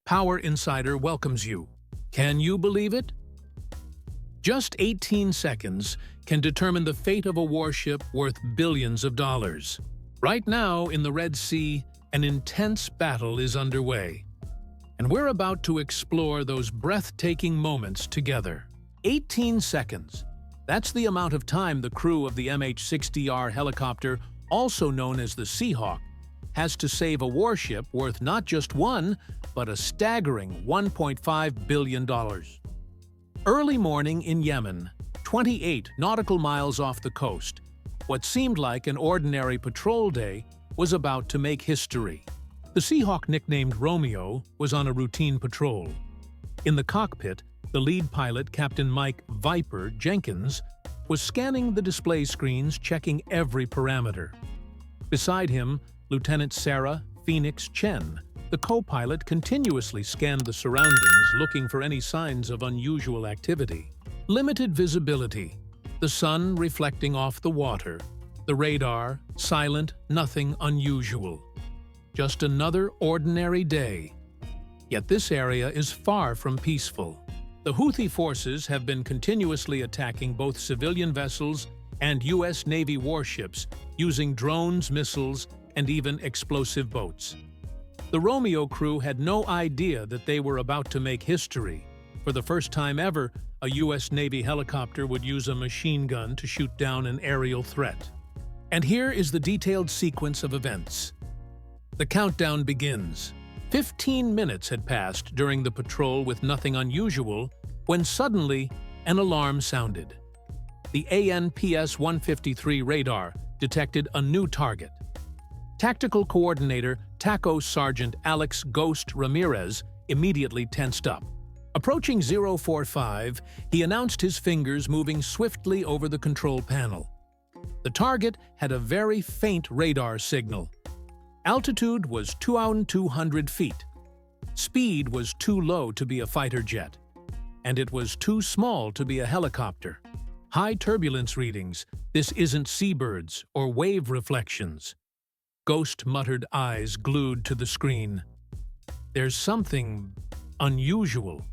Power Insider welcomes you. Can you believe it? Just 18 seconds can determine the fate of a warship worth billions of dollars. Right now, in the Red Sea, an intense battle is underway. And we're about to explore those breathtaking moments together. 18 seconds. That's the amount of time the crew of the MH-60R helicopter, also known as the Seahawk, has to save a warship worth not just one, but a staggering $1.5 billion. Early morning in Yemen, 28 nautical miles off the coast, what seemed like an ordinary patrol day was about to make history. The Seahawk, nicknamed Romeo, was on a routine patrol. In the cockpit, the lead pilot, Captain Mike "Viper" Jenkins, was scanning the display screens, checking every parameter. Beside him, Lieutenant Sarah "Phoenix" Chen, the co-pilot, continuously scanned the surroundings, looking for any signs of unusual activity. Limited visibility, the sun reflecting off the water, the radar silent, nothing unusual. Just another ordinary day. Yet this area is far from peaceful. The Houthi forces have been continuously attacking both civilian vessels and U.S. Navy warships using drones, missiles, and even explosive boats. The Romeo crew had no idea that they were about to make history. For the first time ever, a U.S. Navy helicopter would use a machine gun to shoot down an aerial threat. And here is the detailed sequence of events. The countdown begins. 15 minutes had passed during the patrol with nothing unusual when suddenly an alarm sounded. The ANPS-153 radar detected a new target. Tactical Coordinator TACO Sergeant Alex "Ghost" Ramirez immediately tensed up. Approaching 045, he announced, his fingers moving swiftly over the control panel. The target had a very faint radar signal. Altitude was 2,200 feet. Speed was too low to be a fighter jet. And it was too small to be a helicopter. High turbulence readings. This isn't seabirds or wave reflections. Ghost muttered, eyes glued to the screen. There's something unusual.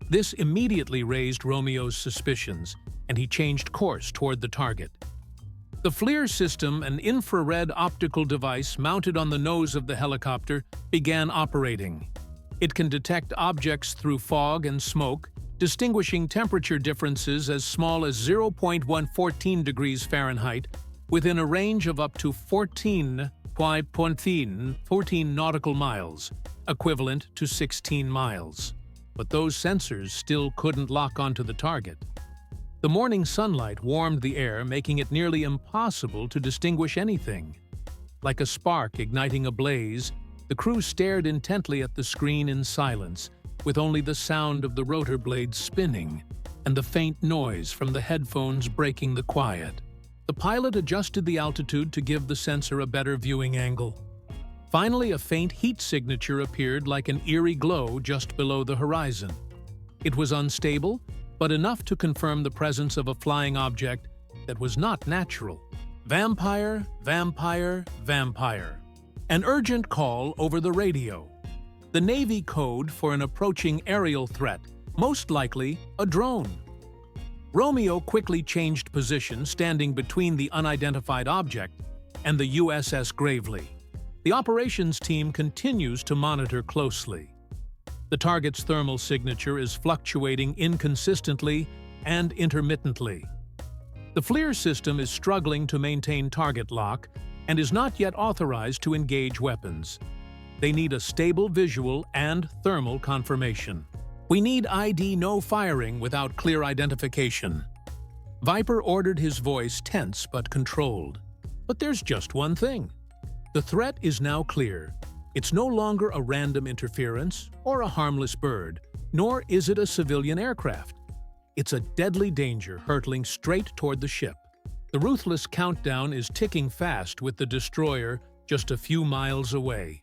This immediately raised Romeo's suspicions, and he changed course toward the target. The FLIR system, an infrared optical device mounted on the nose of the helicopter, began operating. It can detect objects through fog and smoke, distinguishing temperature differences as small as 0.114 degrees Fahrenheit within a range of up to 14 nautical miles, equivalent to 16 miles. But those sensors still couldn't lock onto the target. The morning sunlight warmed the air, making it nearly impossible to distinguish anything. Like a spark igniting a blaze, the crew stared intently at the screen in silence, with only the sound of the rotor blades spinning and the faint noise from the headphones breaking the quiet. The pilot adjusted the altitude to give the sensor a better viewing angle. Finally, a faint heat signature appeared like an eerie glow just below the horizon. It was unstable, but enough to confirm the presence of a flying object that was not natural. Vampire, vampire, vampire. An urgent call over the radio. The Navy code for an approaching aerial threat, most likely a drone. Romeo quickly changed position, standing between the unidentified object and the USS Gravely. The operations team continues to monitor closely. The target's thermal signature is fluctuating inconsistently and intermittently. The FLIR system is struggling to maintain target lock and is not yet authorized to engage weapons. They need a stable visual and thermal confirmation. We need ID no firing without clear identification. Viper ordered, his voice tense but controlled. But there's just one thing. The threat is now clear. It's no longer a random interference or a harmless bird, nor is it a civilian aircraft. It's a deadly danger hurtling straight toward the ship. The ruthless countdown is ticking fast, with the destroyer just a few miles away.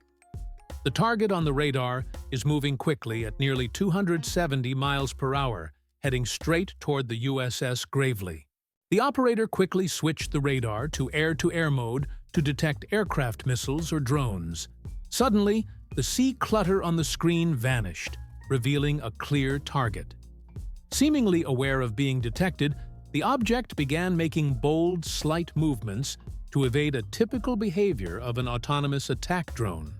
The target on the radar is moving quickly at nearly 270 miles per hour, heading straight toward the USS Gravely. The operator quickly switched the radar to air-to-air mode to detect aircraft missiles or drones. Suddenly, the sea clutter on the screen vanished, revealing a clear target. Seemingly aware of being detected, the object began making bold, slight movements to evade a typical behavior of an autonomous attack drone.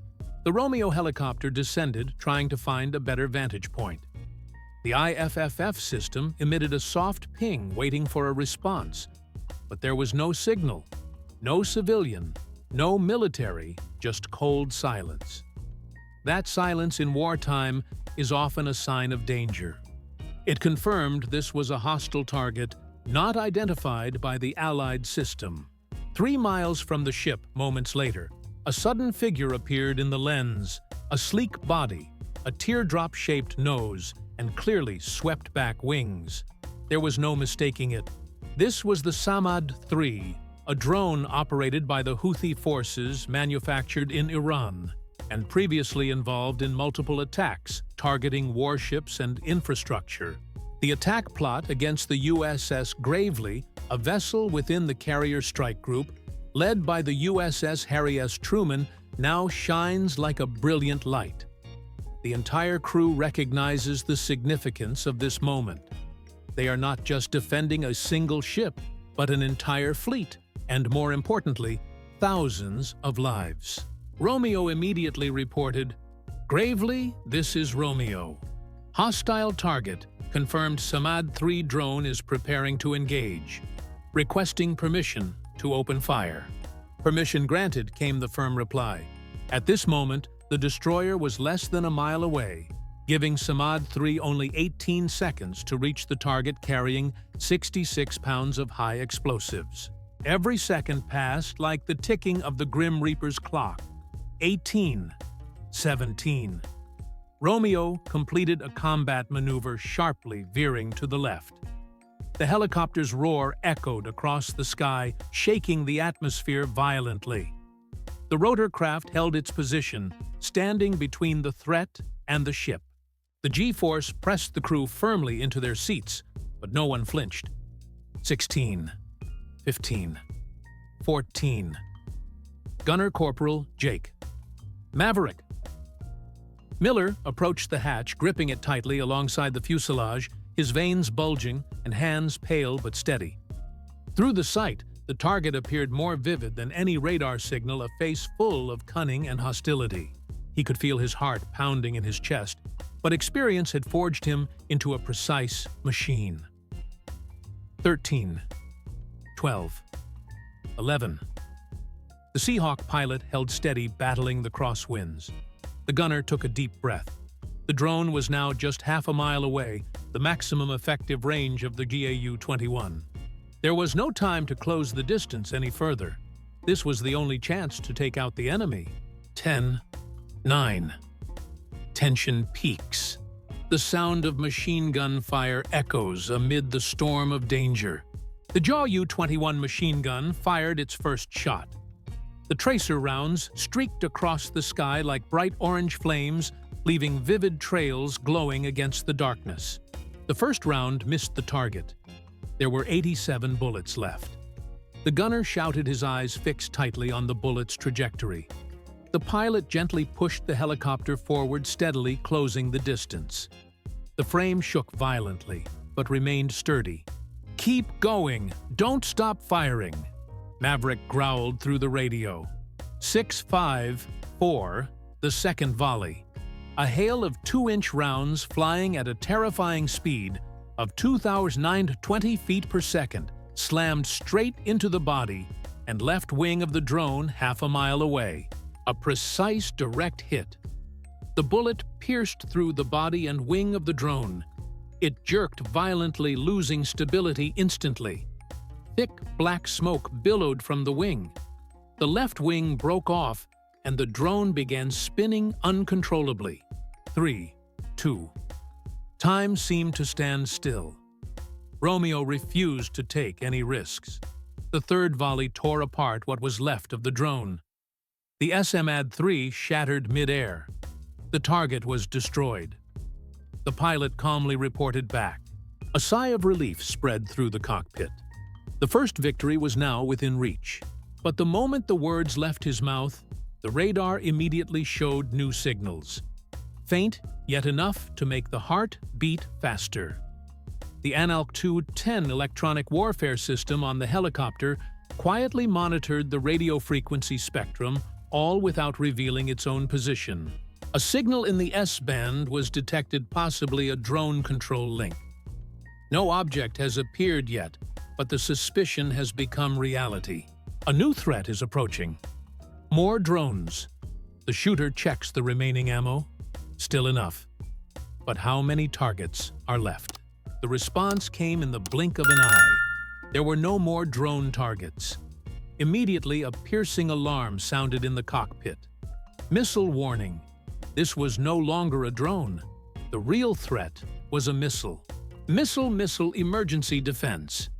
The Romeo helicopter descended, trying to find a better vantage point. The IFFF system emitted a soft ping, waiting for a response. But there was no signal, no civilian, no military, just cold silence. That silence in wartime is often a sign of danger. It confirmed this was a hostile target, not identified by the Allied system. 3 miles from the ship, moments later, a sudden figure appeared in the lens, a sleek body, a teardrop-shaped nose, and clearly swept-back wings. There was no mistaking it. This was the Samad-3, a drone operated by the Houthi forces manufactured in Iran and previously involved in multiple attacks targeting warships and infrastructure. The attack plot against the USS Gravely, a vessel within the carrier strike group, led by the USS Harry S. Truman, now shines like a brilliant light. The entire crew recognizes the significance of this moment. They are not just defending a single ship, but an entire fleet, and more importantly, thousands of lives. Romeo immediately reported, "Gravely, this is Romeo. Hostile target, confirmed Samad-3 drone is preparing to engage. Requesting permission to open fire." "Permission granted," came the firm reply. At this moment, the destroyer was less than a mile away, giving Samad-3 only 18 seconds to reach the target carrying 66 pounds of high explosives. Every second passed like the ticking of the Grim Reaper's clock. 18. 17. Romeo completed a combat maneuver, sharply veering to the left. The helicopter's roar echoed across the sky, shaking the atmosphere violently. The rotorcraft held its position, standing between the threat and the ship. The G-force pressed the crew firmly into their seats, but no one flinched. 16. 15. 14. Gunner Corporal Jake. "Maverick." Miller approached the hatch, gripping it tightly alongside the fuselage, his veins bulging and hands pale but steady. Through the sight, the target appeared more vivid than any radar signal, a face full of cunning and hostility. He could feel his heart pounding in his chest, but experience had forged him into a precise machine. 13. 12. 11. The Seahawk pilot held steady, battling the crosswinds. The gunner took a deep breath. The drone was now just half a mile away, the maximum effective range of the GAU-21. There was no time to close the distance any further. This was the only chance to take out the enemy. 10. 9. Tension peaks. The sound of machine gun fire echoes amid the storm of danger. The GAU-21 machine gun fired its first shot. The tracer rounds streaked across the sky like bright orange flames, leaving vivid trails glowing against the darkness. The first round missed the target. There were 87 bullets left. The gunner shouted, his eyes fixed tightly on the bullet's trajectory. The pilot gently pushed the helicopter forward, steadily closing the distance. The frame shook violently, but remained sturdy. "Keep going! Don't stop firing!" Maverick growled through the radio. 6-5-4, the second volley. A hail of 2-inch rounds flying at a terrifying speed of 2,920 feet per second slammed straight into the body and left wing of the drone half a mile away. A precise, direct hit. The bullet pierced through the body and wing of the drone. It jerked violently, losing stability instantly. Thick black smoke billowed from the wing. The left wing broke off, and the drone began spinning uncontrollably. 3, 2. Time seemed to stand still. Romeo refused to take any risks. The third volley tore apart what was left of the drone. The Samad-3 shattered mid-air. The target was destroyed. The pilot calmly reported back. A sigh of relief spread through the cockpit. The first victory was now within reach. But the moment the words left his mouth, The radar immediately showed new signals. Faint, yet enough to make the heart beat faster. The GAU-21 electronic warfare system on the helicopter quietly monitored the radio frequency spectrum, all without revealing its own position. A signal in the S-band was detected, possibly a drone control link. No object has appeared yet, but the suspicion has become reality. A new threat is approaching. More drones. The shooter checks the remaining ammo. Still enough. But how many targets are left? The response came in the blink of an eye. There were no more drone targets. Immediately, a piercing alarm sounded in the cockpit. Missile warning. This was no longer a drone. The real threat was a missile. Missile emergency defense.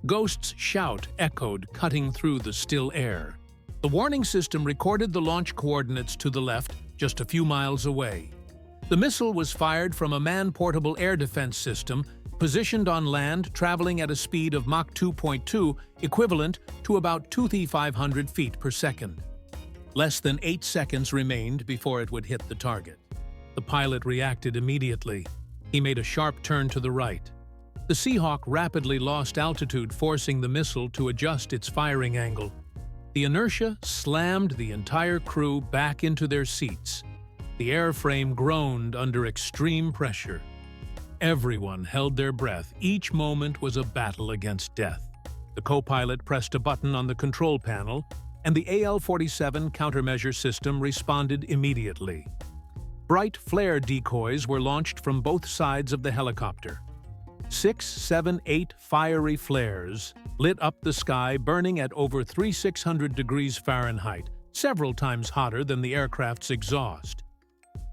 Ghost's shout echoed, cutting through the still air. The warning system recorded the launch coordinates to the left, just a few miles away. The missile was fired from a man-portable air defense system positioned on land, traveling at a speed of Mach 2.2, equivalent to about 2,500 feet per second. Less than 8 seconds remained before it would hit the target. The pilot reacted immediately. He made a sharp turn to the right. The Seahawk rapidly lost altitude, forcing the missile to adjust its firing angle. The inertia slammed the entire crew back into their seats. The airframe groaned under extreme pressure. Everyone held their breath. Each moment was a battle against death. The co-pilot pressed a button on the control panel, and the AL-47 countermeasure system responded immediately. Bright flare decoys were launched from both sides of the helicopter. 6, 7, 8 fiery flares lit up the sky, burning at over 3,600 degrees Fahrenheit, several times hotter than the aircraft's exhaust.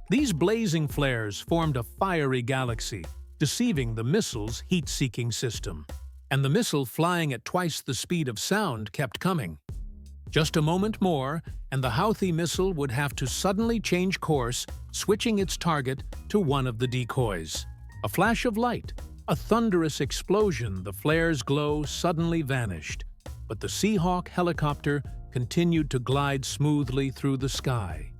These blazing flares formed a fiery galaxy, deceiving the missile's heat-seeking system. And the missile, flying at twice the speed of sound, kept coming. Just a moment more, and the Houthi missile would have to suddenly change course, switching its target to one of the decoys. A flash of light, a thunderous explosion, the flare's glow suddenly vanished. But the Seahawk helicopter continued to glide smoothly through the sky.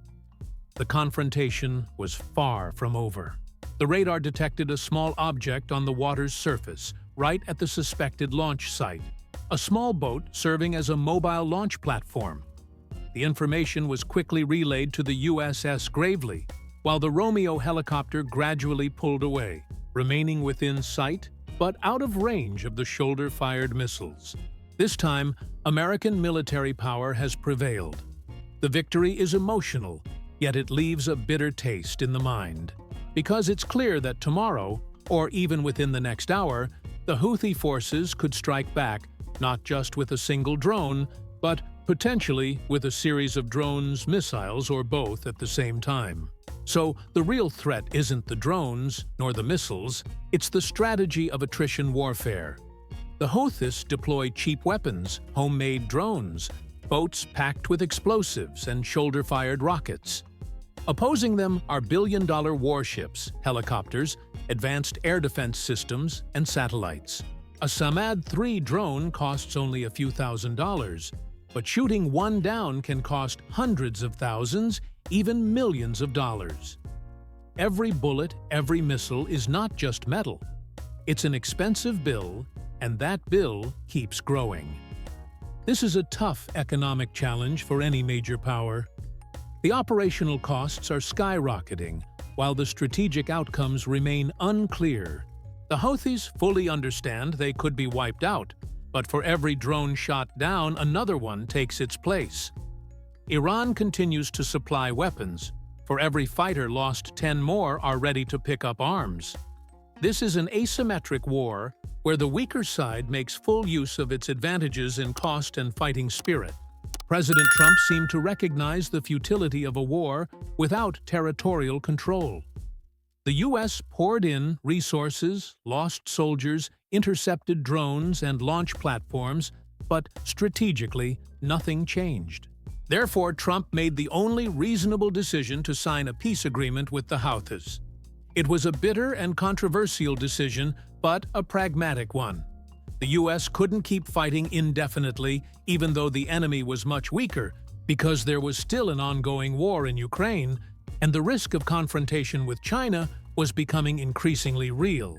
The confrontation was far from over. The radar detected a small object on the water's surface, right at the suspected launch site. A small boat serving as a mobile launch platform. The information was quickly relayed to the USS Gravely, while the Romeo helicopter gradually pulled away, remaining within sight but out of range of the shoulder-fired missiles. This time, American military power has prevailed. The victory is emotional, yet it leaves a bitter taste in the mind. Because it's clear that tomorrow, or even within the next hour, the Houthi forces could strike back, not just with a single drone, but potentially with a series of drones, missiles, or both at the same time. So the real threat isn't the drones, nor the missiles, it's the strategy of attrition warfare. The Houthis deploy cheap weapons, homemade drones, boats packed with explosives, and shoulder-fired rockets. Opposing them are billion-dollar warships, helicopters, advanced air defense systems, and satellites. A Samad-3 drone costs only a few $1,000s, but shooting one down can cost hundreds of thousands, even millions of dollars. Every bullet, every missile is not just metal. It's an expensive bill, and that bill keeps growing. This is a tough economic challenge for any major power. The operational costs are skyrocketing, while the strategic outcomes remain unclear. The Houthis fully understand they could be wiped out, but for every drone shot down, another one takes its place. Iran continues to supply weapons. For every fighter lost, 10 more are ready to pick up arms. This is an asymmetric war where the weaker side makes full use of its advantages in cost and fighting spirit. President Trump seemed to recognize the futility of a war without territorial control. The U.S. poured in resources, lost soldiers, intercepted drones, and launch platforms, but strategically, nothing changed. Therefore, Trump made the only reasonable decision to sign a peace agreement with the Houthis. It was a bitter and controversial decision, but a pragmatic one. The U.S. couldn't keep fighting indefinitely, even though the enemy was much weaker, because there was still an ongoing war in Ukraine, and the risk of confrontation with China was becoming increasingly real.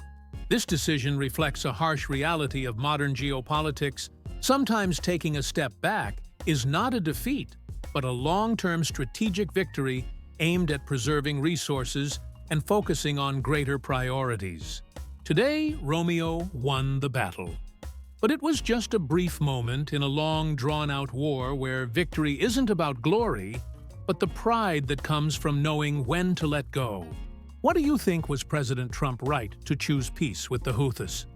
This decision reflects a harsh reality of modern geopolitics. Sometimes taking a step back is not a defeat, but a long-term strategic victory aimed at preserving resources and focusing on greater priorities. Today, Romeo won the battle. But it was just a brief moment in a long, drawn-out war where victory isn't about glory, but the pride that comes from knowing when to let go. What do you think? Was President Trump right to choose peace with the Houthis?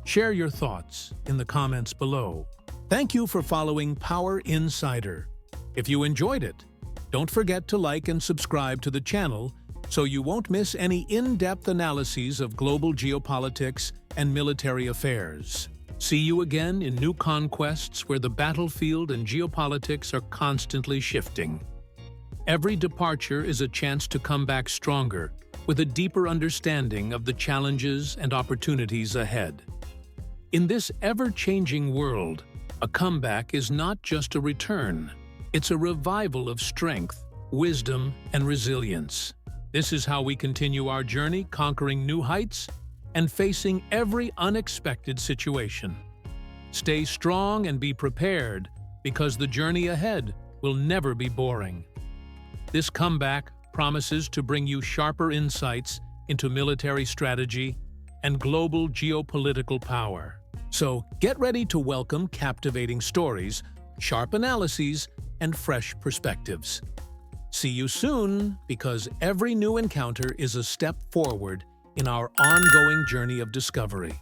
Share your thoughts in the comments below. Thank you for following Power Insider. If you enjoyed it, don't forget to like and subscribe to the channel so you won't miss any in-depth analyses of global geopolitics and military affairs. See you again in new conquests where the battlefield and geopolitics are constantly shifting. Every departure is a chance to come back stronger, with a deeper understanding of the challenges and opportunities ahead. In this ever-changing world, a comeback is not just a return. It's a revival of strength, wisdom, and resilience. This is how we continue our journey, conquering new heights and facing every unexpected situation. Stay strong and be prepared, because the journey ahead will never be boring. This comeback promises to bring you sharper insights into military strategy and global geopolitical power. So get ready to welcome captivating stories, sharp analyses, and fresh perspectives. See you soon, because every new encounter is a step forward in our ongoing journey of discovery.